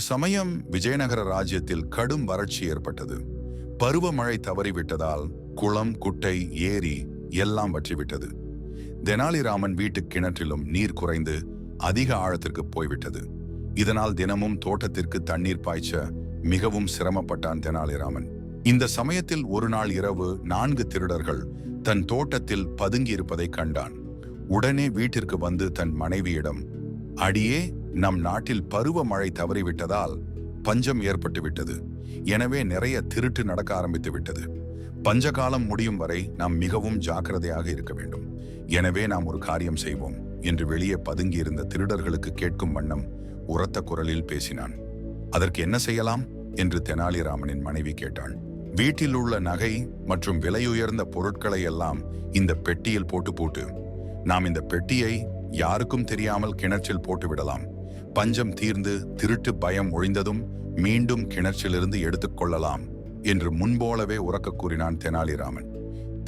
சமயம் விஜயநகர ராஜ்யத்தில் கடும் வறட்சி ஏற்பட்டது. பருவமழை தவறிவிட்டதால் குளம், குட்டை, ஏரி எல்லாம் வற்றிவிட்டது. தெனாலிராமன் வீட்டு கிணற்றிலும் நீர் குறைந்து அதிக ஆழத்திற்கு போய்விட்டது. இதனால் தினமும் தோட்டத்திற்கு தண்ணீர் பாய்ச்ச மிகவும் சிரமப்பட்டான் தெனாலிராமன். இந்த சமயத்தில் ஒரு நாள் இரவு 4 திருடர்கள் தன் தோட்டத்தில் பதுங்கியிருப்பதை கண்டான். உடனே வீட்டிற்கு வந்து தன் மனைவியிடம், அடியே, நம் நாட்டில் பருவமழை தவறிவிட்டதால் பஞ்சம் ஏற்பட்டு விட்டது. எனவே நிறைய திருட்டு நடக்க ஆரம்பித்து விட்டது. பஞ்சகாலம் முடியும் வரை நாம் மிகவும் ஜாக்கிரதையாக இருக்க வேண்டும். எனவே நாம் ஒரு காரியம் செய்வோம் என்று வெளியே பதுங்கியிருந்த திருடர்களுக்கு கேட்கும் வண்ணம் உரத்த குரலில் பேசினான். அதற்கு என்ன செய்யலாம் என்று தெனாலிராமனின் மனைவி கேட்டாள். வீட்டில் உள்ள நகை மற்றும் விலையுயர்ந்த பொருட்களை எல்லாம் இந்த பெட்டியில் போட்டு நாம் இந்த பெட்டியை யாருக்கும் தெரியாமல் கிணற்றில் போட்டு விடலாம். பஞ்சம் தீர்ந்து திருட்டு பயம் ஒழிந்ததும் மீண்டும் கிணற்றிலிருந்து எடுத்துக்கொள்ளலாம் என்று முன்போலவே உரக்க கூறினான் தெனாலிராமன்.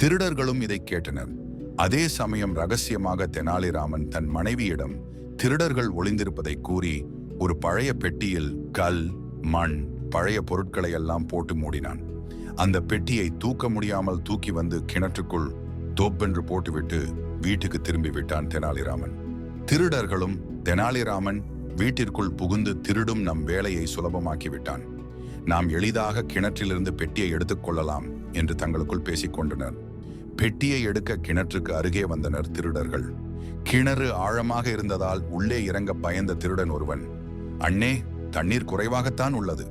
திருடர்களும் இதை கேட்டனர். அதே சமயம் ரகசியமாக தெனாலிராமன் தன் மனைவியிடம் திருடர்கள் ஒளிந்திருப்பதை கூறி ஒரு பழைய பெட்டியில் கல், மண், பழைய பொருட்களை எல்லாம் போட்டு மூடினான். அந்த பெட்டியை தூக்க முடியாமல் தூக்கி வந்து கிணற்றுக்குள் தொப்பென்று போட்டுவிட்டு வீட்டுக்கு திரும்பி விட்டான் தெனாலிராமன். திருடர்களும் தெனாலிராமன் வீட்டிற்குள் புகுந்து திருடும் நம் வேலையை சுலபமாக்கி விட்டான். நாம் எளிதாக கிணற்றிலிருந்து பெட்டியை எடுத்துக்கொள்ளலாம் என்று தங்களுக்குள் பேசிக்கொண்டனர். பெட்டியை எடுக்க கிணற்றுக்கு அருகே வந்தனர் திருடர்கள். கிணறு ஆழமாக இருந்ததால் உள்ளே இறங்க பயந்த திருடன் ஒருவன், அண்ணே, தண்ணீர் குறைவாகத்தான் உள்ளது.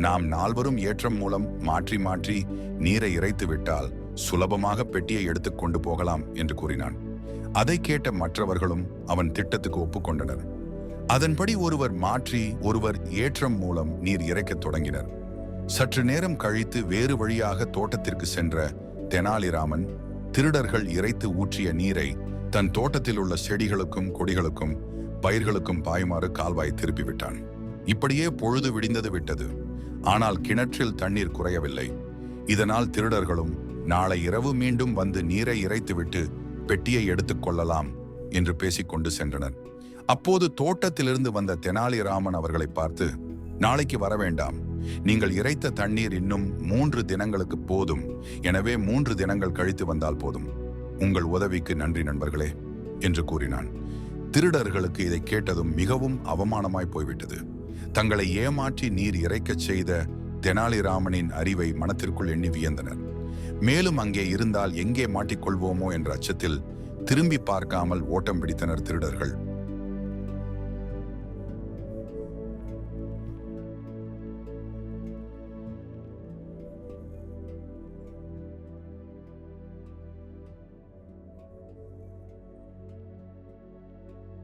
நாம் 4வரும் ஏற்றம் மூலம் மாற்றி மாற்றி நீரை இறைத்து விட்டால் சுலபமாக பெட்டியை எடுத்துக் கொண்டு போகலாம் என்று கூறினான். அதை கேட்ட மற்றவர்களும் அவன் திட்டத்துக்கு ஒப்புக்கொண்டனர். அதன்படி ஒருவர் மாற்றி ஒருவர் ஏற்றம் மூலம் நீர் இறைக்கத் தொடங்கினர். சற்று நேரம் கழித்து வேறு வழியாக தோட்டத்திற்கு சென்ற தெனாலிராமன் திருடர்கள் இறைத்து ஊற்றிய நீரை தன் தோட்டத்தில் உள்ள செடிகளுக்கும் கொடிகளுக்கும் பயிர்களுக்கும் பாயுமாறு கால்வாய் திருப்பிவிட்டான். இப்படியே பொழுது விடிந்தது விட்டது. ஆனால் கிணற்றில் தண்ணீர் குறையவில்லை. இதனால் திருடர்களும் நாளை இரவு மீண்டும் வந்து நீரை இறைத்துவிட்டு பெட்டியை எடுத்துக்கொள்ளலாம் என்று பேசிக்கொண்டு சென்றனர். அப்போது தோட்டத்திலிருந்து வந்த தெனாலிராமன் அவர்களை பார்த்து, நாளைக்கு வர வேண்டாம். நீங்கள் இறைத்த தண்ணீர் இன்னும் 3 தினங்களுக்கு போதும். எனவே 3 தினங்கள் கழித்து வந்தால் போதும். உங்கள் உதவிக்கு நன்றி நண்பர்களே என்று கூறினான். திருடர்களுக்கு இதை கேட்டதும் மிகவும் அவமானமாய் போய்விட்டது. தங்களை ஏமாற்றி நீர் இறைக்கச் செய்த தெனாலிராமனின் அறிவை மனத்திற்குள் எண்ணி வியந்தனர். மேலும் அங்கே இருந்தால் எங்கே மாட்டிக்கொள்வோமோ என்ற அச்சத்தில் திரும்பி பார்க்காமல் ஓட்டம் பிடித்தனர் திருடர்கள்.